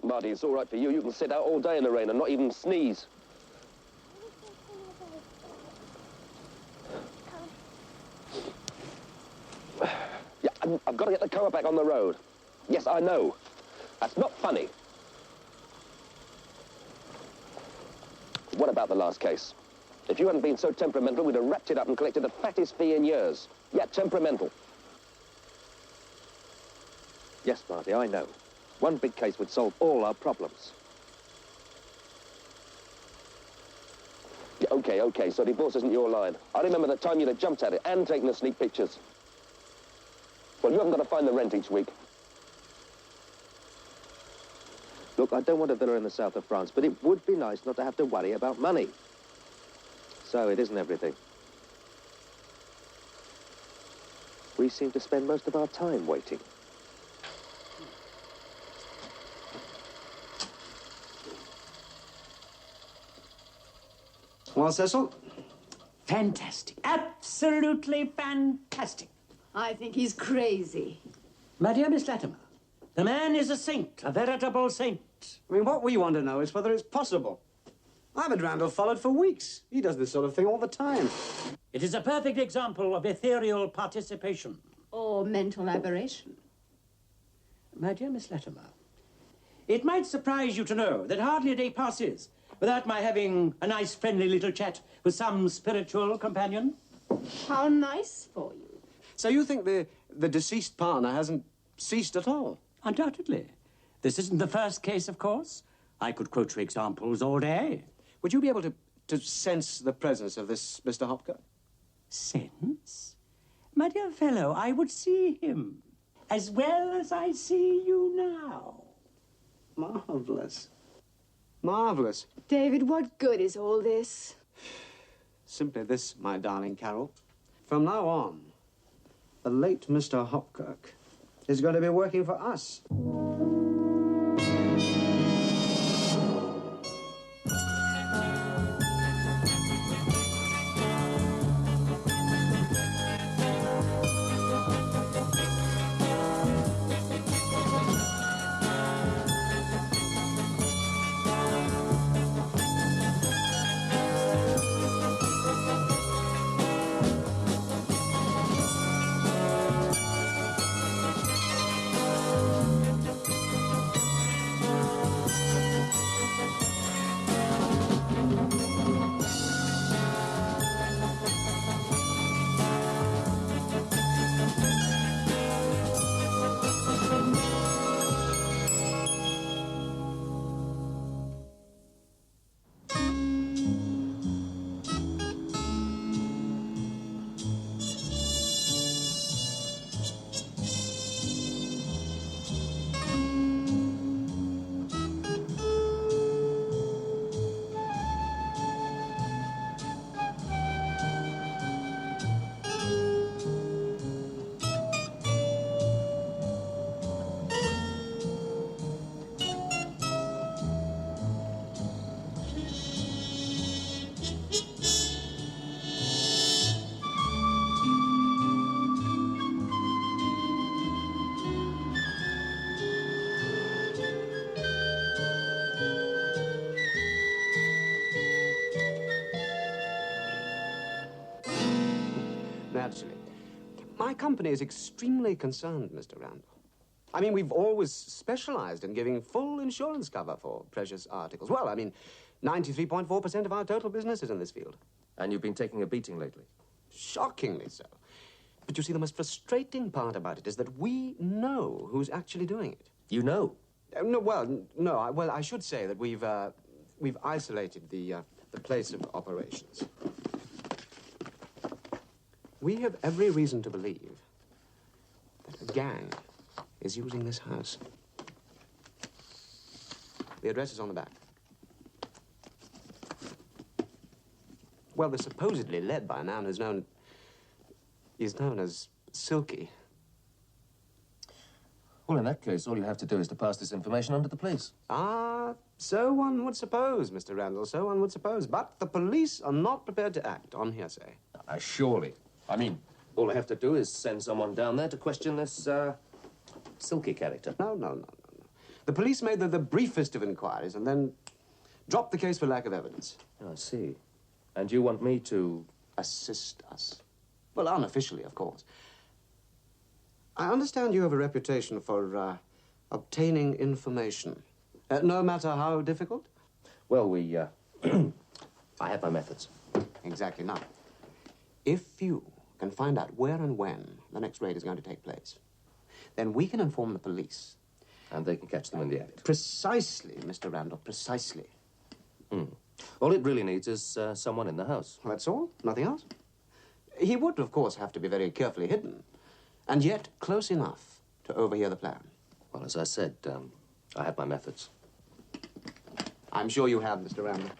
Marty, it's all right for you. You can sit out all day in the rain and not even sneeze. Yeah, I've got to get the car back on the road. Yes, I know. That's not funny. What about the last case? If you hadn't been so temperamental, we'd have wrapped it up and collected the fattest fee in years. Yeah, temperamental. Yes, Marty, I know. One big case would solve all our problems. Yeah, okay, so divorce isn't your line. I remember the time you'd have jumped at it and taken the sneak pictures. Well, you haven't got to find the rent each week. Look, I don't want a villa in the south of France, but it would be nice not to have to worry about money. So it isn't everything. We seem to spend most of our time waiting. Well, Cecil? Fantastic. Absolutely fantastic. I think he's crazy. My dear Miss Latimer, the man is a saint, a veritable saint. I mean, what we want to know is whether it's possible. I've had Randall followed for weeks. He does this sort of thing all the time. It is a perfect example of ethereal participation. Or mental aberration. My dear Miss Latimer, it might surprise you to know that hardly a day passes without my having a nice, friendly little chat with some spiritual companion. How nice for you. So you think the deceased partner hasn't ceased at all? Undoubtedly. This isn't the first case, of course. I could quote you examples all day. Would you be able to sense the presence of this Mr. Hopkirk? Sense? My dear fellow, I would see him as well as I see you now. Marvelous. Marvelous. David, what good is all this? Simply this, my darling Carol. From now on, the late Mr. Hopkirk is going to be working for us. Naturally. My company is extremely concerned, Mr. Randall. I mean, we've always specialized in giving full insurance cover for precious articles. Well, I mean, 93.4% of our total business is in this field. And you've been taking a beating lately? Shockingly so. But you see, the most frustrating part about it is that we know who's actually doing it. You know? No, I should say that we've isolated the place of operations. We have every reason to believe that a gang is using this house. The address is on the back. Well, they're supposedly led by a man who's known as Silky. Well, in that case, all you have to do is to pass this information on to the police. Ah, so one would suppose, Mr. Randall, so one would suppose. But the police are not prepared to act on hearsay. Surely. I mean, all I have to do is send someone down there to question this, Silky character. No. The police made the briefest of inquiries and then dropped the case for lack of evidence. I see. And you want me to... Assist us. Well, unofficially, of course. I understand you have a reputation for obtaining information, no matter how difficult. Well, we, I have my methods. Exactly. Now, if you can find out where and when the next raid is going to take place, then we can inform the police. And they can catch them in the act. Precisely, Mr. Randall, precisely. All it really needs is someone in the house. Well, that's all? Nothing else? He would, of course, have to be very carefully hidden, and yet close enough to overhear the plan. Well, as I said, I have my methods. I'm sure you have, Mr. Randall.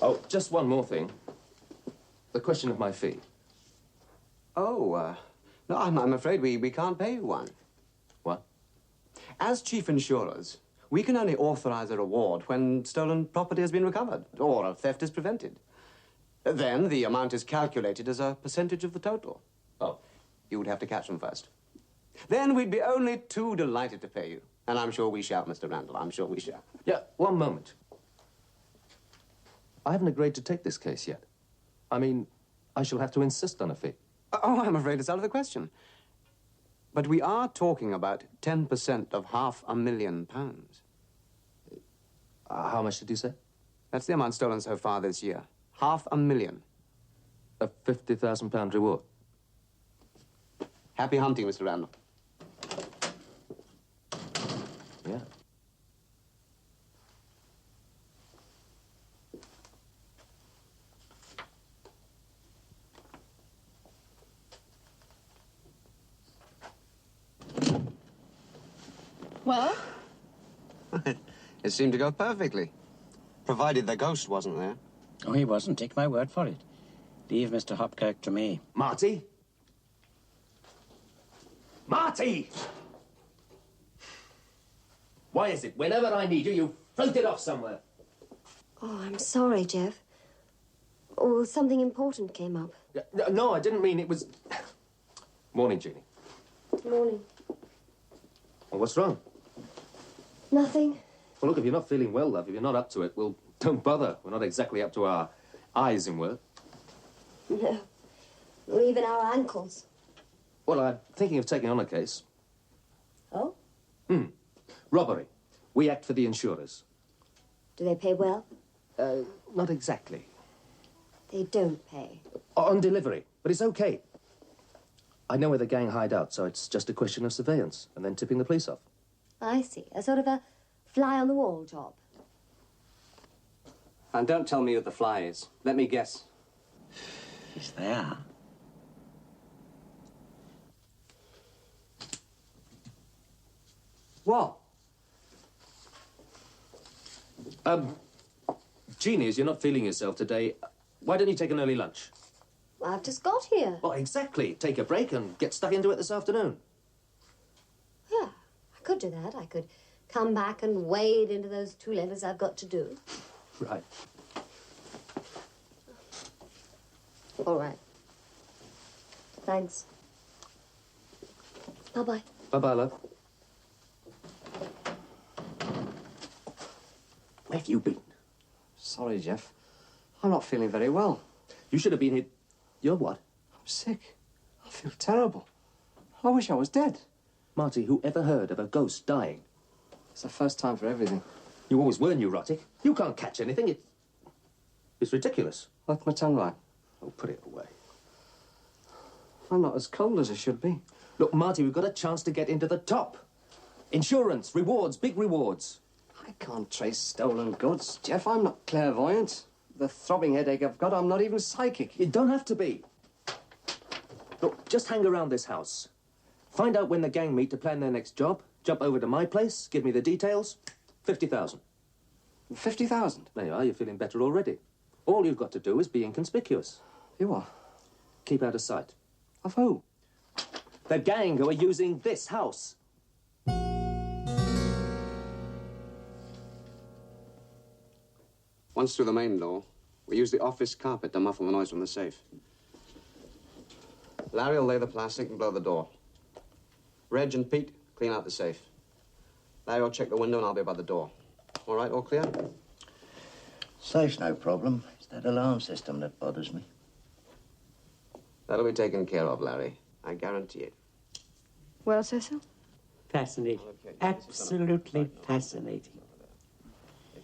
Oh, just one more thing. The question of my fee. Oh, no, I'm afraid we can't pay you one. What? As chief insurers, we can only authorize a reward when stolen property has been recovered or a theft is prevented. Then the amount is calculated as a percentage of the total. Oh. You would have to catch them first. Then we'd be only too delighted to pay you. And I'm sure we shall, Mr. Randall. I'm sure we shall. Yeah, one moment. I haven't agreed to take this case yet. I mean, I shall have to insist on a fee. Oh, I'm afraid it's out of the question. But we are talking about 10% of £500,000. How much did you say? That's the amount stolen so far this year. £500,000. A £50,000 reward. Happy hunting, Mr. Randall. Yeah. Well? It seemed to go perfectly. Provided the ghost wasn't there. Oh, he wasn't. Take my word for it. Leave Mr. Hopkirk to me. Marty? Marty! Why is it whenever I need you, you floated off somewhere? Oh, I'm sorry, Jeff. Oh, something important came up. No, I didn't mean it was... Morning, Jeannie. Morning. Well, what's wrong? Nothing. Well, look, if you're not feeling well, love, if you're not up to it, well, don't bother. We're not exactly up to our eyes in work. No. Or even our ankles. Well, I'm thinking of taking on a case. Oh? Robbery. We act for the insurers. Do they pay well? Not exactly. They don't pay. On delivery, but it's okay. I know where the gang hide out, so it's just a question of surveillance and then tipping the police off. I see. A sort of a fly-on-the-wall job. And don't tell me who the fly is. Let me guess. He's there. What? Jeannie, as you're not feeling yourself today, why don't you take an early lunch? Well, I've just got here. Well, exactly. Take a break and get stuck into it this afternoon. Yeah, I could do that. I could come back and wade into those 2 letters I've got to do. Right. All right. Thanks. Bye-bye. Bye-bye, love. Where have you been? Sorry, Jeff. I'm not feeling very well. You should have been here... You're what? I'm sick. I feel terrible. I wish I was dead. Marty, who ever heard of a ghost dying? It's the first time for everything. You always were neurotic. You can't catch anything. It's ridiculous. Left my tongue right. Oh, put it away. I'm not as cold as I should be. Look, Marty, we've got a chance to get into the top. Insurance, rewards, big rewards. I can't trace stolen goods, Jeff. I'm not clairvoyant. The throbbing headache I've got, I'm not even psychic. You don't have to be. Look, just hang around this house. Find out when the gang meet to plan their next job. Jump over to my place, give me the details. 50,000. 50,000? There you are, you're feeling better already. All you've got to do is be inconspicuous. You are? Keep out of sight. Of who? The gang who are using this house. Once through the main door, we use the office carpet to muffle the noise from the safe. Larry will lay the plastic and blow the door. Reg and Pete clean out the safe. Larry will check the window and I'll be by the door. All right, all clear? Safe's no problem. It's that alarm system that bothers me. That'll be taken care of, Larry. I guarantee it. Well, Cecil? Fascinating. Absolutely fascinating.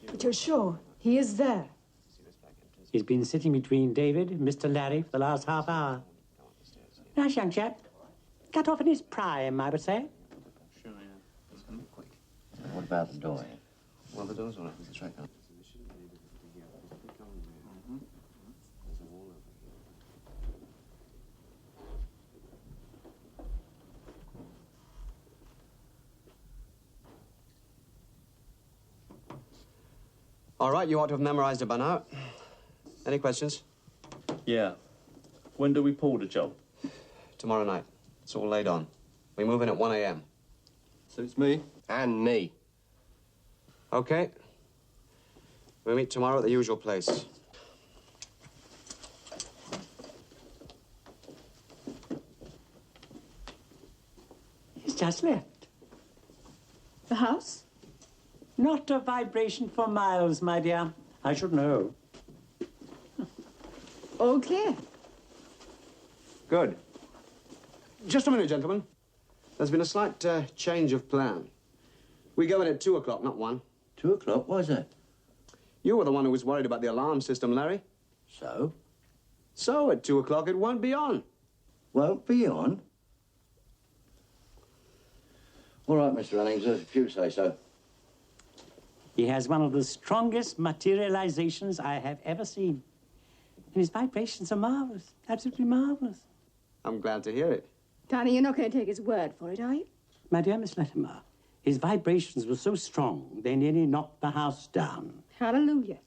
But you're sure he is there? He's been sitting between David and Mr. Larry for the last half hour. Nice young chap. Cut off in his prime, I would say. Sure, yeah. It's going to be quick. What about the door? Well, the door's all right. There's a track on. All right, you ought to have memorized it by now. Any questions? Yeah. When do we pull the job? Tomorrow night. It's all laid on. We move in at 1 a.m. Suits me. And me. Okay. We meet tomorrow at the usual place. He's just left. The house? Not a vibration for miles, my dear. I should know. All clear. Good. Just a minute, gentlemen. There's been a slight change of plan. We go in at 2 o'clock, not 1. 2 o'clock, why's that? You were the one who was worried about the alarm system, Larry. So? So, at 2 o'clock, it won't be on. Won't be on? All right, Mr. Ellings, if you say so. He has one of the strongest materializations I have ever seen. And his vibrations are marvelous, absolutely marvelous. I'm glad to hear it. Danny, you're not going to take his word for it, are you? My dear Miss Latimer, his vibrations were so strong, they nearly knocked the house down. Hallelujah.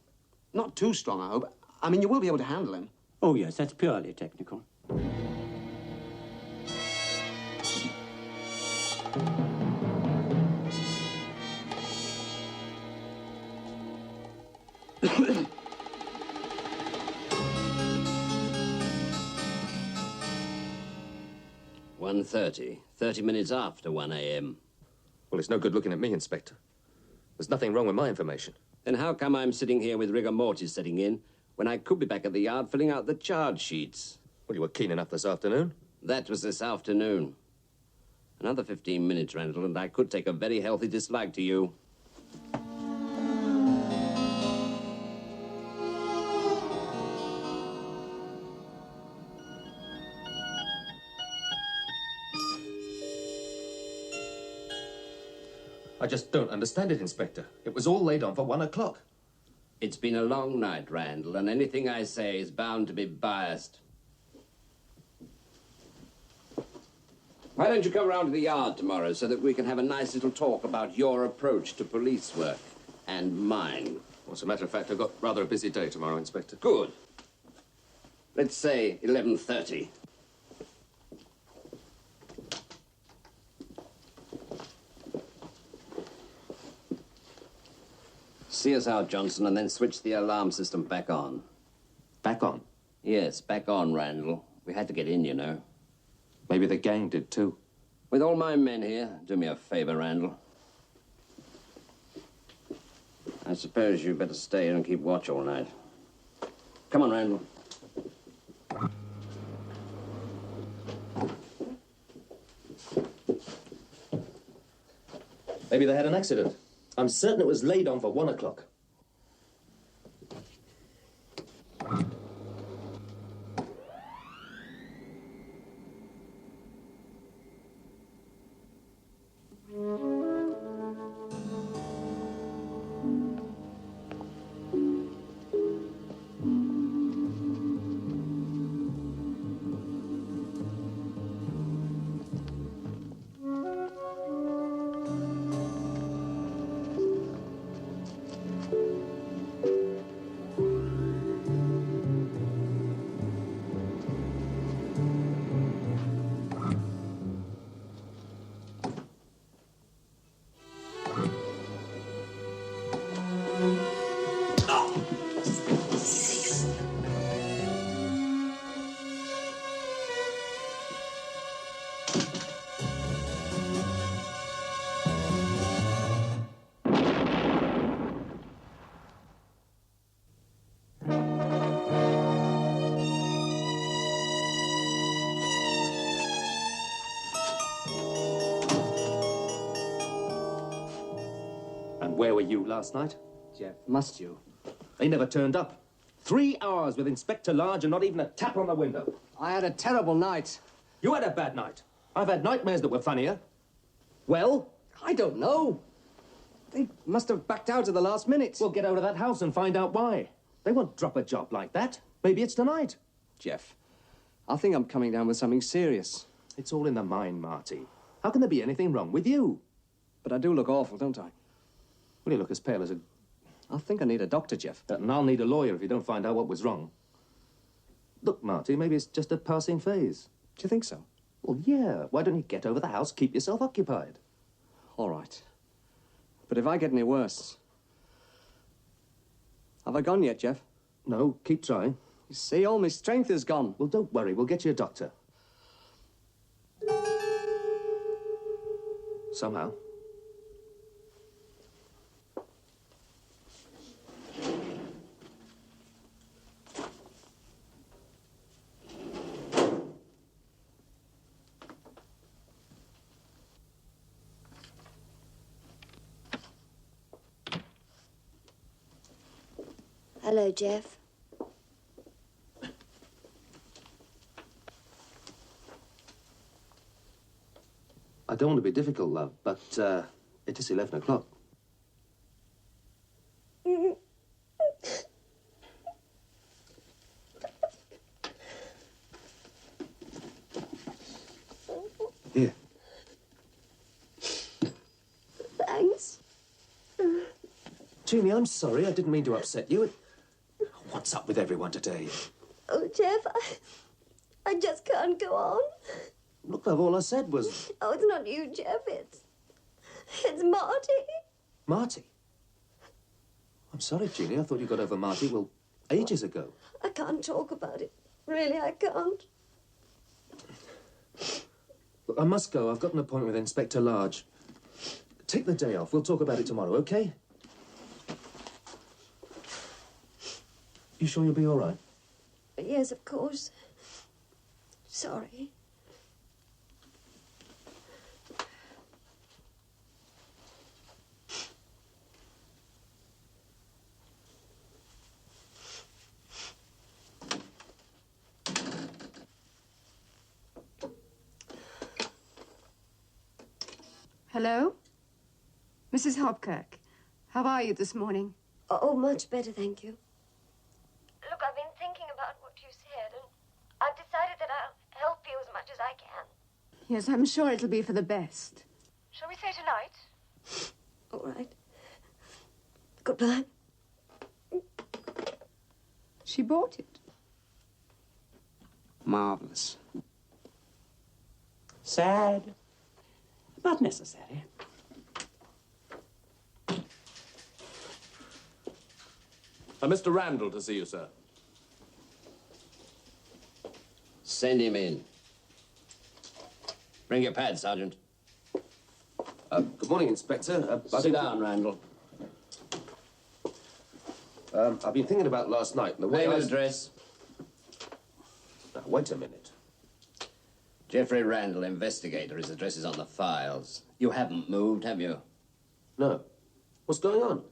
Not too strong, I hope. I mean, you will be able to handle him. Oh, yes, that's purely technical. .30, 30 minutes after 1 a.m. Well, it's no good looking at me, Inspector. There's nothing wrong with my information. Then how come I'm sitting here with rigor mortis setting in when I could be back at the yard filling out the charge sheets? Well, you were keen enough this afternoon. That was this afternoon. Another 15 minutes, Randall, and I could take a very healthy dislike to you. I just don't understand it, Inspector. It was all laid on for 1 o'clock. It's been a long night, Randall, and anything I say is bound to be biased. Why don't you come round to the yard tomorrow so that we can have a nice little talk about your approach to police work and mine? Well, as a matter of fact, I've got rather a busy day tomorrow, Inspector. Good. Let's say 11:30. See us out, Johnson, and then switch the alarm system back on. Back on? Yes, back on, Randall. We had to get in, you know. Maybe the gang did too. With all my men here, do me a favor, Randall. I suppose you better stay here and keep watch all night. Come on, Randall. Maybe they had an accident. I'm certain it was laid on for 1 o'clock. Where were you last night? Jeff, must you? They never turned up. 3 hours with Inspector Large and not even a tap on the window. I had a terrible night. You had a bad night. I've had nightmares that were funnier. Well? I don't know. They must have backed out at the last minute. We'll get out of that house and find out why. They won't drop a job like that. Maybe it's tonight. Jeff, I think I'm coming down with something serious. It's all in the mind, Marty. How can there be anything wrong with you? But I do look awful, don't I? Well, you look as pale as a... I think I need a doctor, Jeff. And I'll need a lawyer if you don't find out what was wrong. Look, Marty, maybe it's just a passing phase. Do you think so? Well, yeah. Why don't you get over the house, keep yourself occupied? All right. But if I get any worse... Have I gone yet, Jeff? No, keep trying. You see, all my strength is gone. Well, don't worry. We'll get you a doctor. Somehow. Hello, Jeff. I don't want to be difficult, love, but it is 11 o'clock. Here. Thanks. Jeannie, I'm sorry. I didn't mean to upset you. What's up with everyone today? Oh, Jeff, I just can't go on. Look, love, all I said was... Oh, it's not you, Jeff. It's Marty. Marty? I'm sorry, Jeannie. I thought you got over Marty, well, ages ago. I can't talk about it. Really, I can't. Look, I must go. I've got an appointment with Inspector Large. Take the day off. We'll talk about it tomorrow, OK? You sure you'll be all right? Yes, of course. Sorry. Hello? Mrs. Hopkirk, how are you this morning? Oh, much better, thank you. Look, I've been thinking about what you said, and I've decided that I'll help you as much as I can. Yes, I'm sure it'll be for the best. Shall we say tonight? All right. Goodbye. She bought it. Marvelous. Sad, but necessary. Mr. Randall to see you, sir. Send him in. Bring your pad, Sergeant. Good morning, Inspector. Sit down, Randall. I've been thinking about last night and the way Name I... and address. Now, wait a minute. Jeffrey Randall, investigator. His address is on the files. You haven't moved, have you? No. What's going on?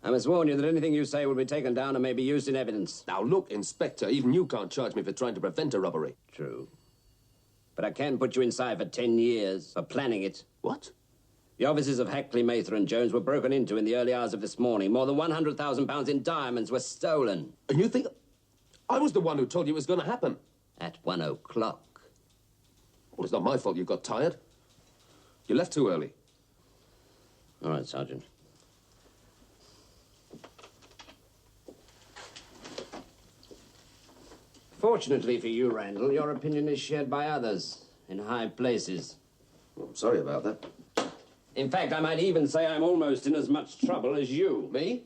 I must warn you that anything you say will be taken down and may be used in evidence. Now, look, Inspector, even you can't charge me for trying to prevent a robbery. True. But I can put you inside for 10 years for planning it. What? The offices of Hackley, Mather and Jones were broken into in the early hours of this morning. More than £100,000 in diamonds were stolen. And you think... I was the one who told you it was going to happen. At 1 o'clock. Well, it's not my fault you got tired. You left too early. All right, Sergeant. Fortunately for you, Randall, your opinion is shared by others in high places. Well, I'm sorry about that. In fact, I might even say I'm almost in as much trouble as you. Me?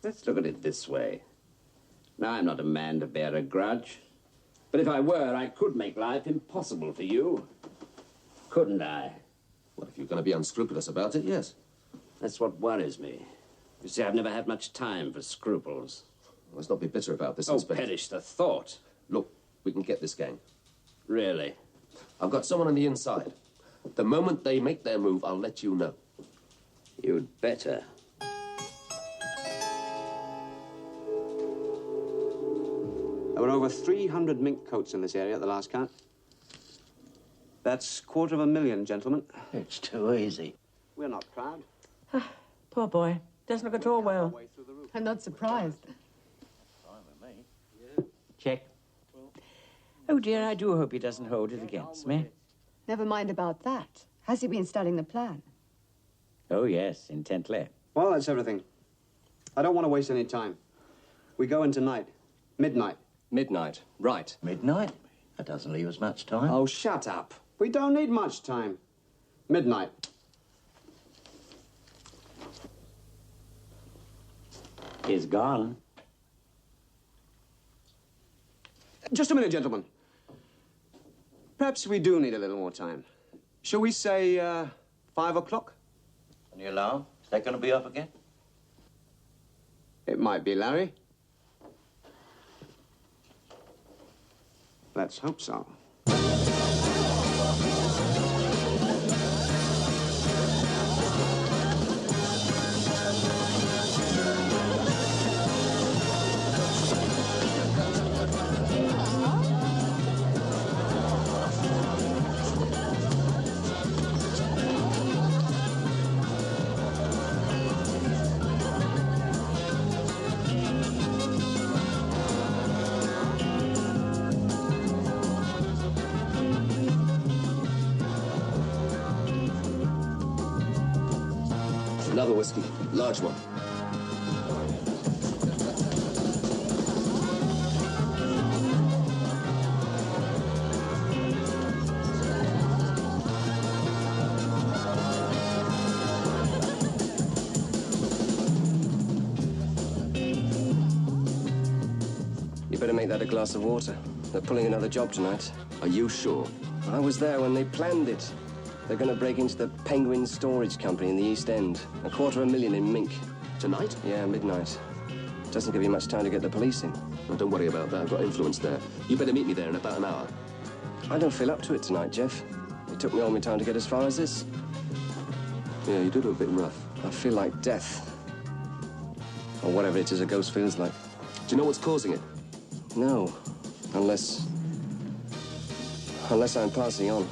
Let's look at it this way. Now, I'm not a man to bear a grudge. But if I were, I could make life impossible for you. Couldn't I? Well, if you're going to be unscrupulous about it, yes. That's what worries me. You see, I've never had much time for scruples. Let's not be bitter about this, Oh, Inspector. perish the thought. Look, we can get this gang. Really? I've got someone on the inside. The moment they make their move, I'll let you know. You'd better. There were over 300 mink coats in this area at the last count. That's $250,000, gentlemen. It's too easy. We're not proud. Poor boy. Doesn't look at all well. I'm not surprised. Check. Oh, dear, I do hope he doesn't hold it against me. Never mind about that. Has he been studying the plan? Oh, yes, intently. Well, that's everything. I don't want to waste any time. We go in tonight. Midnight. Midnight. Right. Midnight? That doesn't leave us much time. Oh, shut up. We don't need much time. Midnight. He's gone. Just a minute, gentlemen. Perhaps we do need a little more time. Shall we say, 5 o'clock? And the alarm? Is that going to be up again? It might be, Larry. Let's hope so. Another whiskey. Large one. You better make that a glass of water. They're pulling another job tonight. Are you sure? I was there when they planned it. They're going to break into the Penguin Storage Company in the East End. $250,000 in mink. Tonight? Yeah, midnight. Doesn't give you much time to get the police in. Oh, don't worry about that. I've got influence there. You better meet me there in about an hour. I don't feel up to it tonight, Jeff. It took me all my time to get as far as this. Yeah, you do look a bit rough. I feel like death. Or whatever it is a ghost feels like. Do you know what's causing it? No. Unless I'm passing on.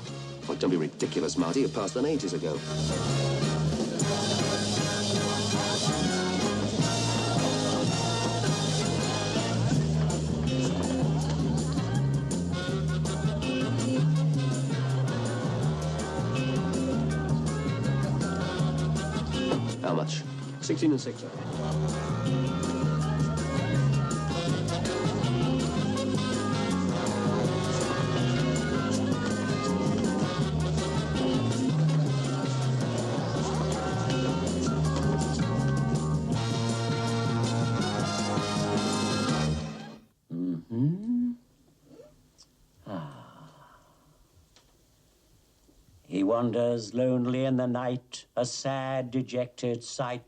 Oh, don't be ridiculous, Marty. You passed on ages ago. How much? 16 and 6. He wanders lonely in the night, a sad, dejected sight.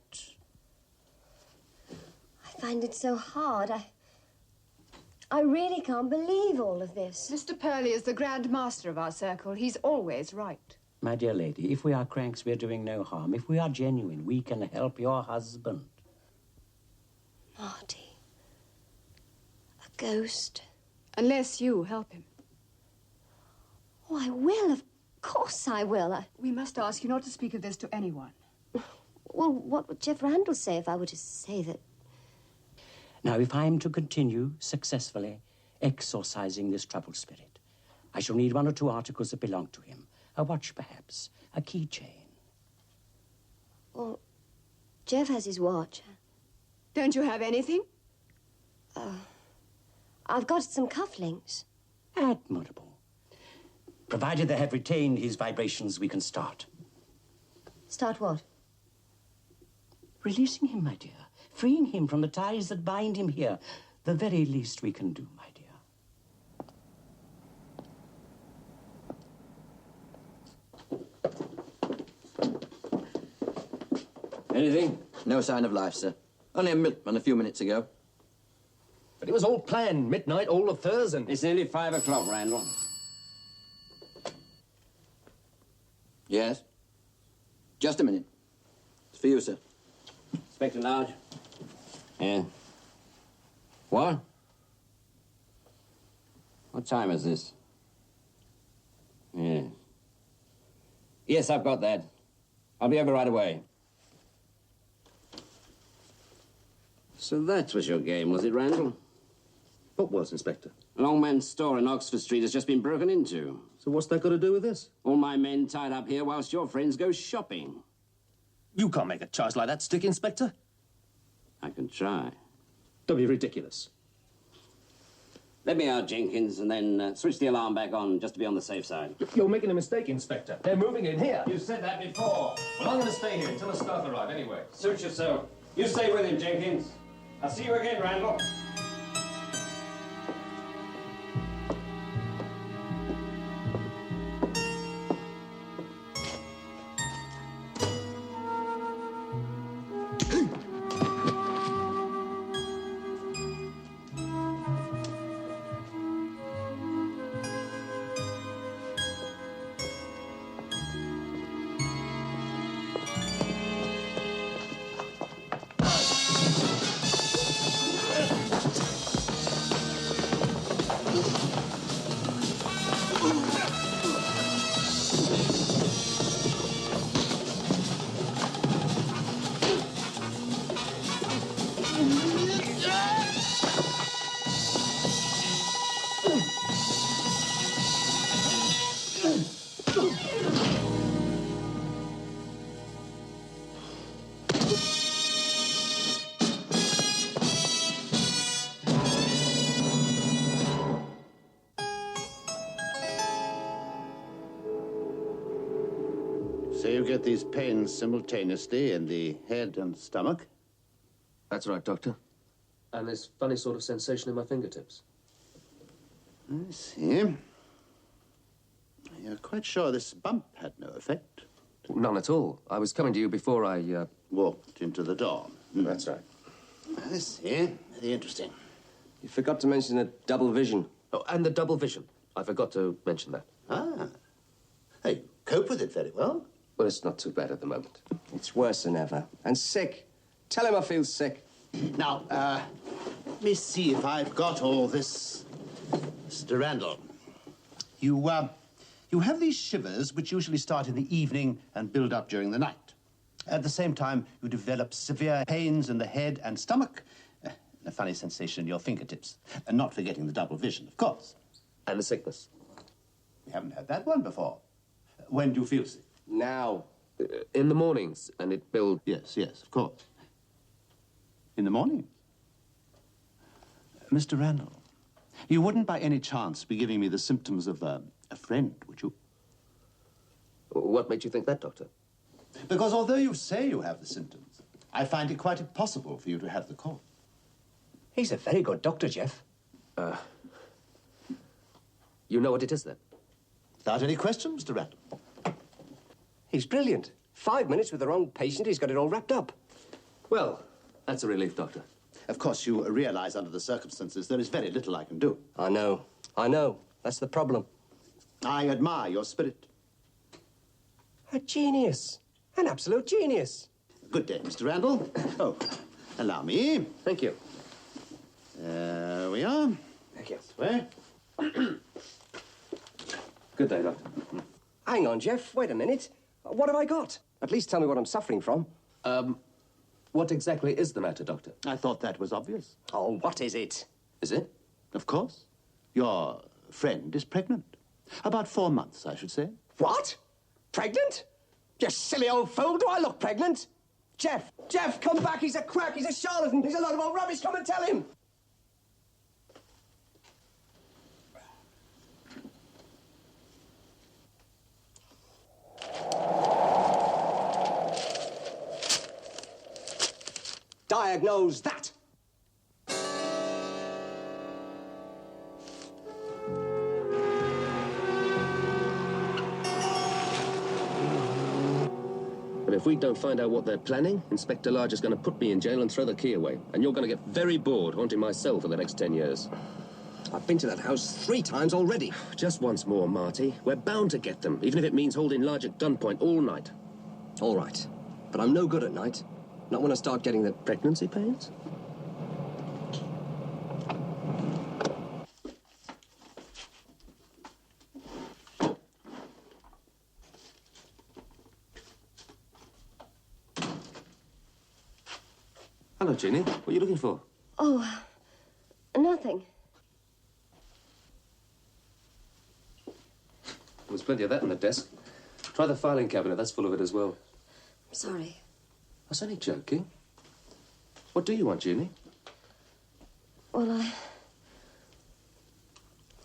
I find it so hard. I really can't believe all of this. Mr. Purley is the Grand Master of our circle. He's always right. My dear lady, if we are cranks, we're doing no harm. If we are genuine, we can help your husband. Marty. A ghost. Unless you help him. Oh, I will. Of course I will. We must ask you not to speak of this to anyone. Well, what would Jeff Randall say if I were to say that? Now, if I'm to continue successfully exorcising this troubled spirit, I shall need 1 or 2 articles that belong to him. A watch, perhaps. A keychain. Well, Jeff has his watch. Don't you have anything? I've got some cufflinks. Admirable. Provided they have retained his vibrations, we can start. Start what? Releasing him, my dear. Freeing him from the ties that bind him here. The very least we can do, my dear. Anything? No sign of life, sir. Only a milkman a few minutes ago. But it was all planned. Midnight, all of Thursday. It's nearly 5 o'clock, Randall. Yes? Just a minute. It's for you, sir. Inspector Large? Yeah. What? What time is this? Yeah. Yes, I've got that. I'll be over right away. So that was your game, was it, Randall? What was, Inspector? An old man's store in Oxford Street has just been broken into. So what's that got to do with this? All my men tied up here whilst your friends go shopping. You can't make a charge like that stick, Inspector. I can try. Don't be ridiculous. Let me out, Jenkins, and then switch the alarm back on just to be on the safe side. You're making a mistake, Inspector. They're moving in here. You said that before. Well, I'm going to stay here until the staff arrive anyway. Suit yourself. You stay with him, Jenkins. I'll see you again, Randall. So you get these pains simultaneously in the head and stomach? That's right, Doctor. And this funny sort of sensation in my fingertips. I see. You're quite sure this bump had no effect? None at all. I was coming to you before I, walked into the door. That's right. I see. Very interesting. You forgot to mention the double vision. Oh, and the double vision. I forgot to mention that. Ah. Hey, cope with it very well. Well, it's not too bad at the moment. It's worse than ever. And sick. Tell him I feel sick. Now, let me see if I've got all this, Mr. Randall. You have these shivers which usually start in the evening and build up during the night. At the same time, you develop severe pains in the head and stomach, and a funny sensation in your fingertips. And not forgetting the double vision, of course. And the sickness. We haven't had that one before. When do you feel sick? Now. In the mornings, and it builds... Yes, of course. In the morning? Mr. Randall, you wouldn't by any chance be giving me the symptoms of a friend, would you? What made you think that, Doctor? Because although you say you have the symptoms, I find it quite impossible for you to have the cause. He's a very good doctor, Jeff. You know what it is, then? Without any question, Mr. Randall. He's brilliant. 5 minutes with the wrong patient, he's got it all wrapped up. Well, that's a relief, Doctor. Of course, you realize under the circumstances there is very little I can do. I know. That's the problem. I admire your spirit. A genius. An absolute genius. Good day, Mr. Randall. Oh, allow me. Thank you. There we are. Thank you. Where? Good day, Doctor. Hang on, Jeff. Wait a minute. What have I got? At least tell me what I'm suffering from. What exactly is the matter, Doctor? I thought that was obvious. Oh, what is it? Is it? Of course. Your friend is pregnant. About 4 months, I should say. What? Pregnant? You silly old fool, do I look pregnant? Jeff, come back, he's a quack, he's a charlatan, he's a lot of old rubbish, come and tell him! Diagnose that! And if we don't find out what they're planning, Inspector Large is going to put me in jail and throw the key away. And you're going to get very bored haunting my cell for the next 10 years. I've been to that house 3 times already. Just once more, Marty. We're bound to get them, even if it means holding Large at gunpoint all night. All right. but I'm no good at night. Not when I start getting the pregnancy pains. Hello, Jeannie. What are you looking for? Oh, nothing. There's plenty of that on the desk. Try the filing cabinet. That's full of it as well. I'm sorry. I was only joking. What do you want, Jeannie? Well,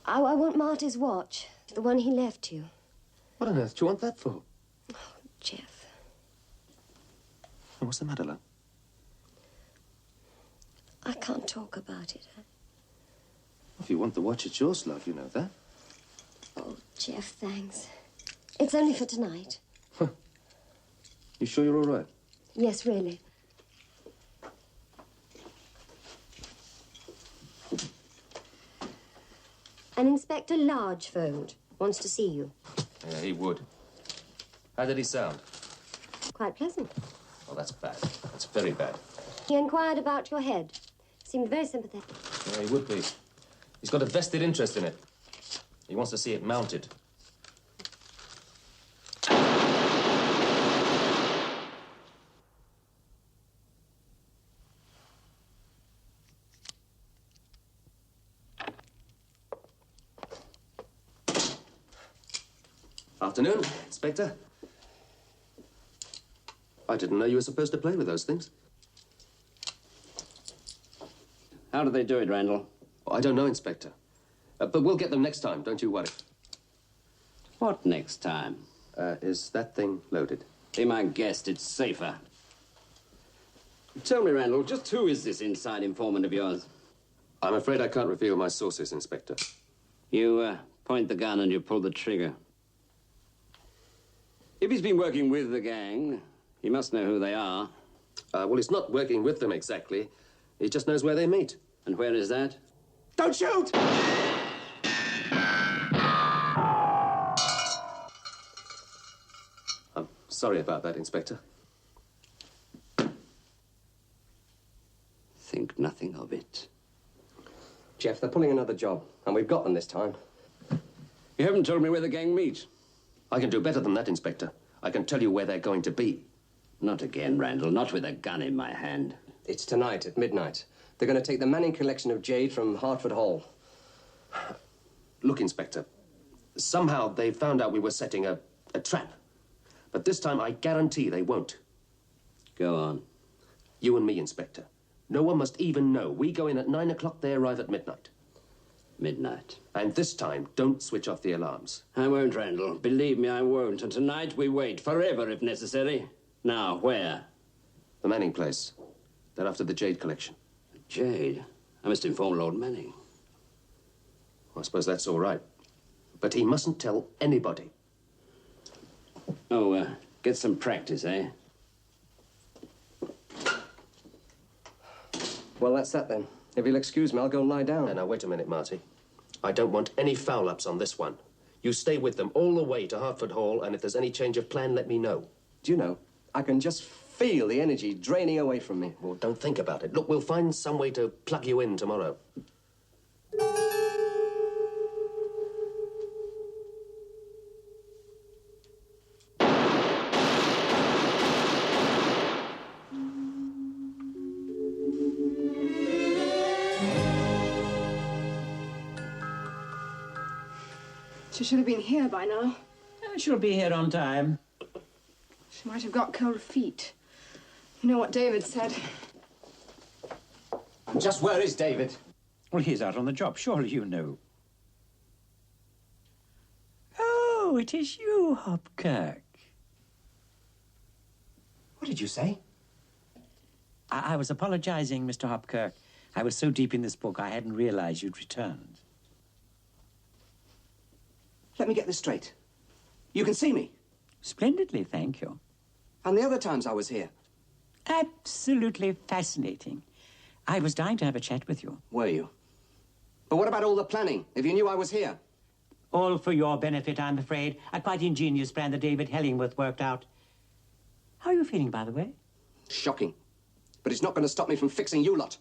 I want Marty's watch. The one he left you. What on earth do you want that for? Oh, Jeff. And what's the matter, love? I can't talk about it. If you want the watch, it's yours, love. You know that. Oh, Jeff, thanks. It's only for tonight. You sure you're all right? Yes, really. An Inspector Largefold wants to see you. Yeah, he would. How did he sound? Quite pleasant. Oh, that's bad. That's very bad. He inquired about your head. Seemed very sympathetic. Yeah, he would be. He's got a vested interest in it. He wants to see it mounted. Afternoon, Inspector. I didn't know you were supposed to play with those things. How do they do it, Randall? Oh, I don't know, Inspector. But we'll get them next time, don't you worry. What next time? Is that thing loaded? Be my guest, it's safer. Tell me, Randall, just who is this inside informant of yours? I'm afraid I can't reveal my sources, Inspector. You point the gun and you pull the trigger. If he's been working with the gang, he must know who they are. Well, he's not working with them exactly. He just knows where they meet. And where is that? Don't shoot! I'm sorry about that, Inspector. Think nothing of it. Jeff, they're pulling another job, and we've got them this time. You haven't told me where the gang meet. I can do better than that, Inspector. I can tell you where they're going to be. Not again, Randall. Not with a gun in my hand. It's tonight at midnight. They're going to take the Manning collection of jade from Hertford Hall. Look, Inspector. Somehow they found out we were setting a trap. But this time I guarantee they won't. Go on. You and me, Inspector. No one must even know. We go in at 9 o'clock, they arrive at midnight. Midnight. And this time, don't switch off the alarms. I won't, Randall. Believe me, I won't. And tonight we wait, forever if necessary. Now, where? The Manning place. They're after the jade collection. Jade? I must inform Lord Manning. I suppose that's all right. But he mustn't tell anybody. Oh, get some practice, eh? Well, that's that then. If you'll excuse me, I'll go and lie down. Now, wait a minute, Marty. I don't want any foul-ups on this one. You stay with them all the way to Hertford Hall, and if there's any change of plan, let me know. Do you know, I can just feel the energy draining away from me. Well, don't think about it. Look, we'll find some way to plug you in tomorrow. She should have been here by now. She'll be here on time. She might have got cold feet. You know what David said. Just where is David? Well, he's out on the job. Surely you know. Oh, it is you, Hopkirk. What did you say? I was apologizing, Mr. Hopkirk. I was so deep in this book, I hadn't realized you'd returned. Let me get this straight. You can see me? Splendidly, thank you. And the other times I was here? Absolutely fascinating. I was dying to have a chat with you. Were you? But what about all the planning, if you knew I was here? All for your benefit, I'm afraid. A quite ingenious plan that David Hellingworth worked out. How are you feeling, by the way? Shocking. But it's not going to stop me from fixing you lot.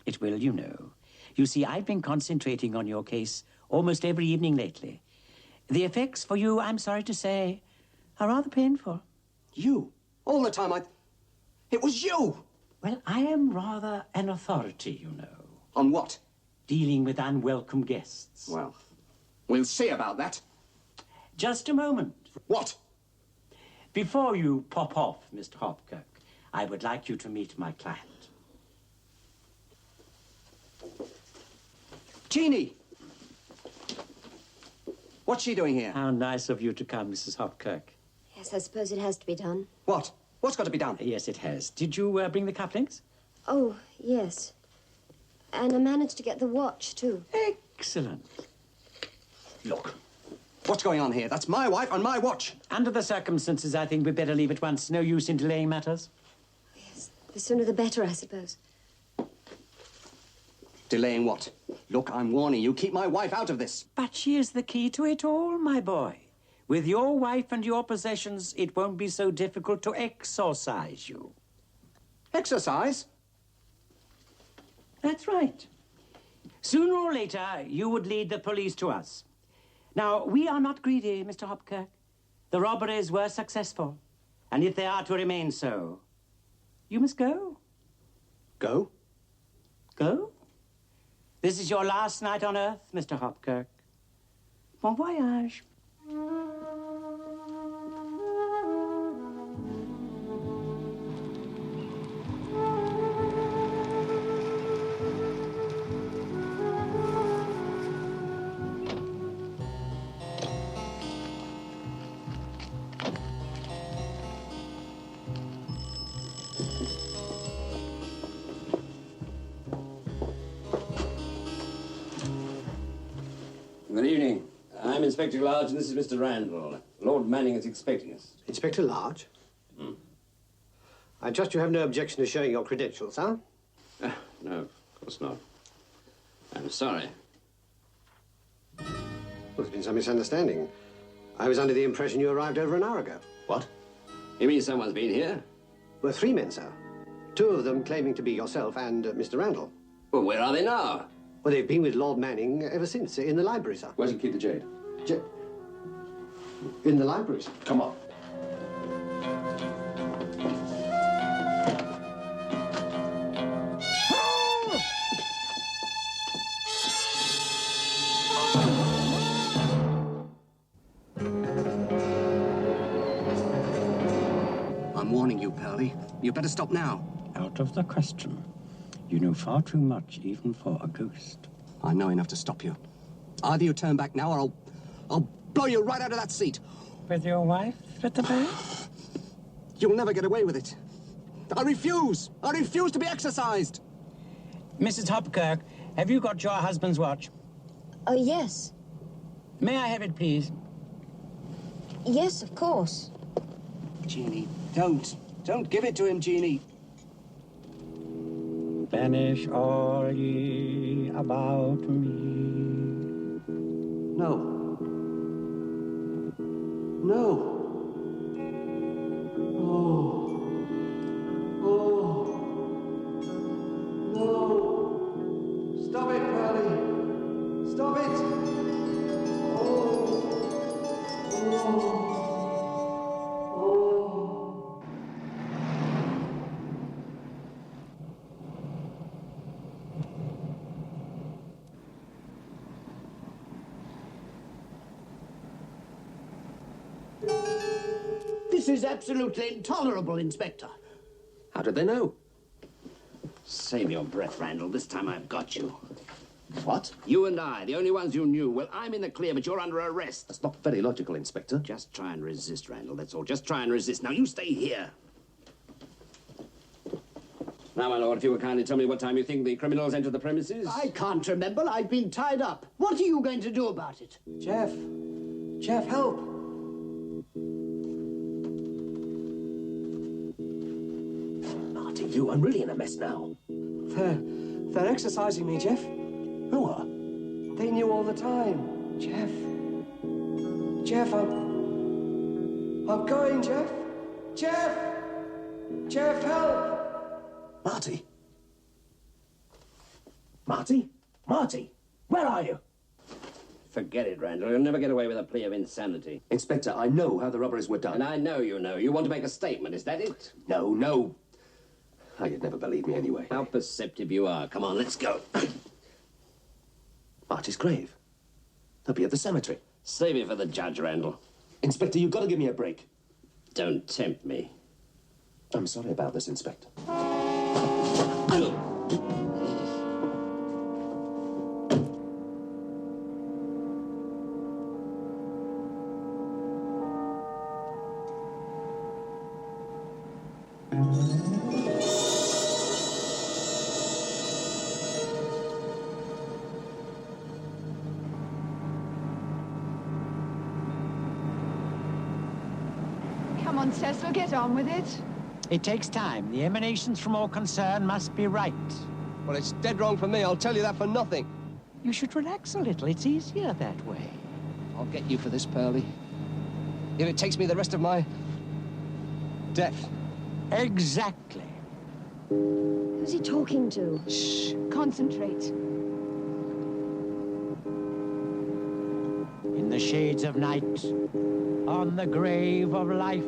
It will, you know. You see, I've been concentrating on your case almost every evening lately. The effects for you, I'm sorry to say, are rather painful. You? All the time It was you! Well, I am rather an authority, you know. On what? Dealing with unwelcome guests. Well, we'll see about that. Just a moment. What? Before you pop off, Mr. Hopkirk, I would like you to meet my client. Jeannie! What's she doing here? How nice of you to come, Mrs. Hopkirk. Yes, I suppose it has to be done. What? What's got to be done? Yes, it has. Did you bring the cufflinks? Oh, yes. And I managed to get the watch, too. Excellent. Look, what's going on here? That's my wife and my watch. Under the circumstances, I think we'd better leave at once. No use in delaying matters. Yes, the sooner the better, I suppose. Delaying what? Look, I'm warning you, keep my wife out of this. But she is the key to it all, my boy. With your wife and your possessions, it won't be so difficult to exorcise you. Exercise? That's right. Sooner or later, you would lead the police to us. Now, we are not greedy, Mr. Hopkirk. The robberies were successful. And if they are to remain so, you must go. Go? Go? This is your last night on Earth, Mr. Hopkirk. Bon voyage. Good evening. I'm Inspector Large, and this is Mr. Randall. Lord Manning is expecting us. Inspector Large? I trust you have no objection to showing your credentials, huh? No, of course not. I'm sorry. Well, there's been some misunderstanding. I was under the impression you arrived over an hour ago. What? You mean someone's been here? Well, 3 men, sir. 2 of them claiming to be yourself and Mr. Randall. Well, where are they now? Well, they've been with Lord Manning ever since, in the library, sir. Where's he keep the jade? In the library, sir. Come on. I'm warning you, Pearlie. You better stop now. Out of the question. You know far too much, even for a ghost. I know enough to stop you. Either you turn back now, or I'll blow you right out of that seat. With your wife at the back? You'll never get away with it. I refuse. I refuse to be exercised. Mrs. Hopkirk, have you got your husband's watch? Oh, yes. May I have it, please? Yes, of course. Jeannie, don't. Don't give it to him, Jeannie. Banish all ye about me. No. No. Oh. Oh. No. Stop it, Pearlie. Stop it. Oh. Oh. This is absolutely intolerable, Inspector. How did they know? Save your breath, Randall. This time I've got you. What? You and I, the only ones you knew. Well, I'm in the clear, but you're under arrest. That's not very logical, Inspector. Just try and resist, Randall, that's all. Just try and resist. Now, you stay here. Now, my lord, if you would kindly tell me what time you think the criminals entered the premises. I can't remember. I've been tied up. What are you going to do about it? Jeff. Jeff, help. Marty, you, I'm really in a mess now. They're exercising me, Jeff. Who are? They knew all the time. Jeff. Jeff, I'm going, Jeff. Jeff! Jeff, help! Marty? Marty? Marty? Where are you? Forget it, Randall. You'll never get away with a plea of insanity. Inspector, I know how the robberies were done. And I know you know. You want to make a statement, is that it? No, no. Oh, you'd never believe me anyway. How perceptive you are. Come on, let's go. Marty's grave. They'll be at the cemetery. Save it for the judge, Randall. Inspector, you've got to give me a break. Don't tempt me. I'm sorry about this, Inspector. Come on, Cecil, get on with it. It takes time. The emanations from all concern must be right. Well, it's dead wrong for me. I'll tell you that for nothing. You should relax a little. It's easier that way. I'll get you for this, Pearlie. If it takes me the rest of my death. Exactly. Who's he talking to? Shh, concentrate. In the shades of night, on the grave of life,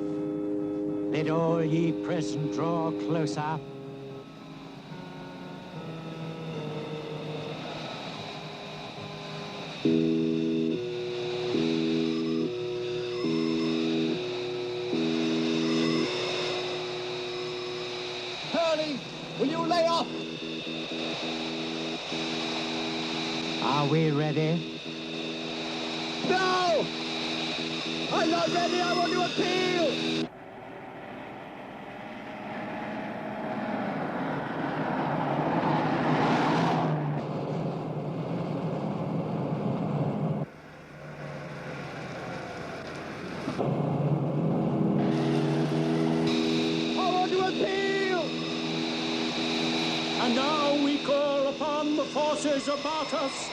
let all ye present draw closer. Pearlie, will you lay off? Are we ready? No! I'm not ready. I want to appeal. And now we call upon the forces about us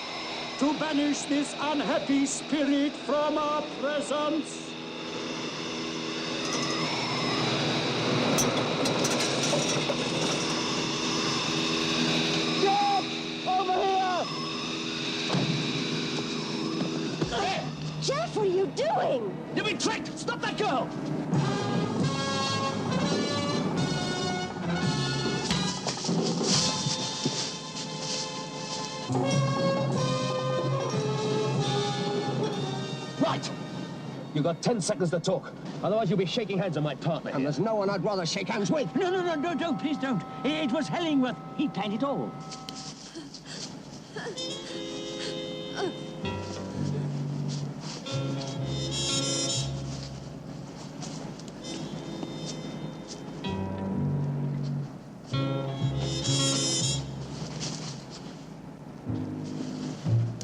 to banish this unhappy spirit from our presence. Jeff! Over here! Jeff, what are you doing? You've been tricked! Stop that girl! Right! You've got 10 seconds to talk. Otherwise you'll be shaking hands on my partner. And there's no one I'd rather shake hands with. No, don't, please don't. It was Hellingworth. He planned it all.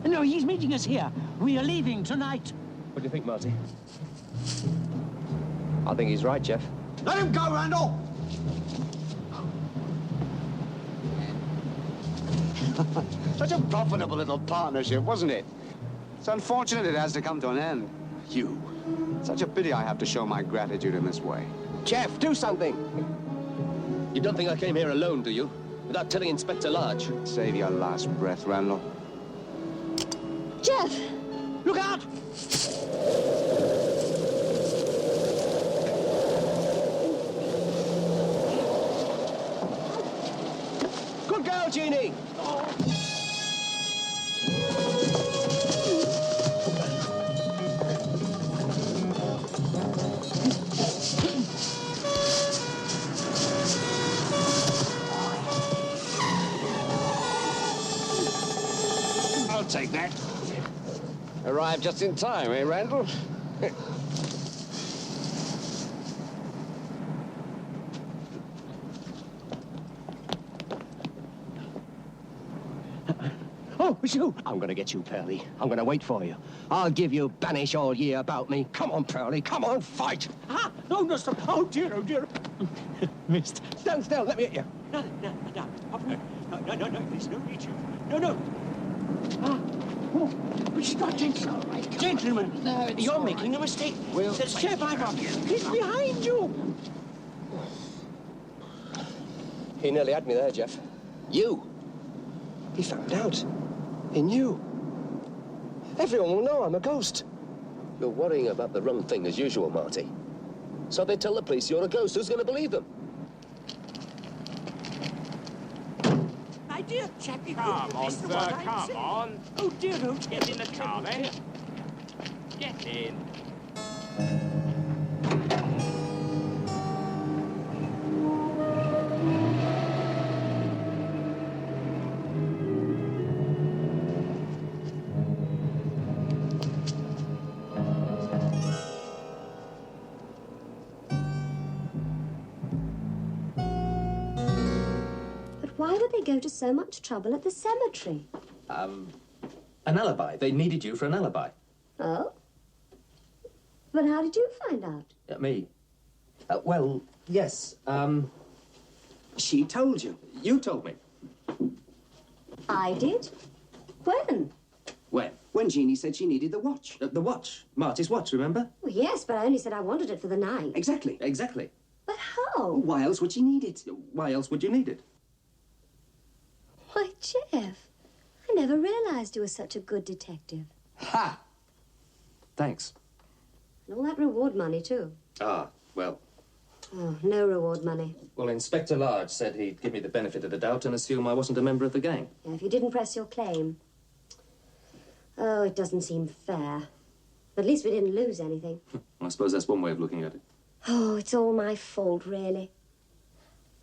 No, he's meeting us here. We are leaving tonight. What do you think, Marty? I think he's right, Jeff. Let him go, Randall! Such a profitable little partnership, wasn't it? It's unfortunate it has to come to an end. You. Such a pity I have to show my gratitude in this way. Jeff, do something. You don't think I came here alone, do you? Without telling Inspector Large? Save your last breath, Randall. Jeff! Look out! Good girl, Jeannie. I'll take that. Arrived just in time, eh, Randall? Oh, it's you. I'm going to get you, Pearlie. I'm going to wait for you. I'll give you banish all year about me. Come on, Pearlie. Come on, fight. Ah, no, stop. Oh, dear, oh, dear. Missed. Stand still. Let me hit you. No. There's no need to. No. Ah, oh, but she's not gentle. Gentlemen, you're making a mistake. We'll There's Chef Ivor. He's behind you. He nearly had me there, Jeff. You? He found out. He knew. Everyone will know I'm a ghost. You're worrying about the wrong thing as usual, Marty. So they tell the police you're a ghost. Who's going to believe them? My dear chappie, come on, sir, come on. Oh, dear, don't get in the car, then. Get in. Why would they go to so much trouble at the cemetery? An alibi. They needed you for an alibi. Oh? But how did you find out? Me? Well, yes. She told you. You told me. I did? When? When? When Jeannie said she needed the watch. The watch. Marty's watch, remember? Well, yes, but I only said I wanted it for the night. Exactly. Exactly. But how? Why else would she need it? Why else would you need it? Why, Jeff, I never realized you were such a good detective. Ha! Thanks. And all that reward money, too. Ah, well. Oh, no reward money. Well, Inspector Large said he'd give me the benefit of the doubt and assume I wasn't a member of the gang. Yeah, if you didn't press your claim. Oh, it doesn't seem fair. But at least we didn't lose anything. I suppose that's one way of looking at it. Oh, it's all my fault, really.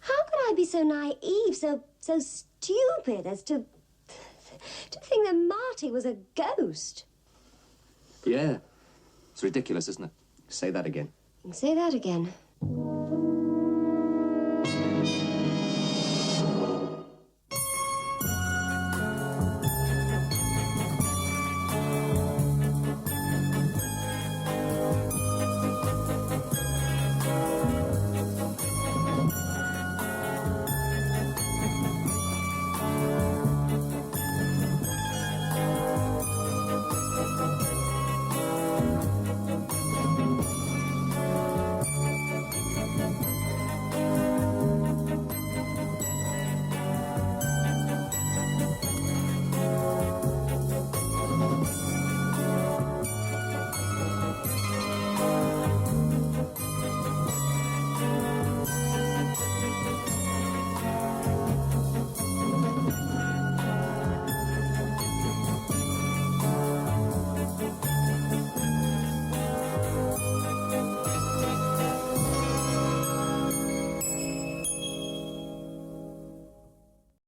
How could I be so naive, so stupid as to think that Marty was a ghost? Yeah. It's ridiculous, isn't it? Say that again. Say that again.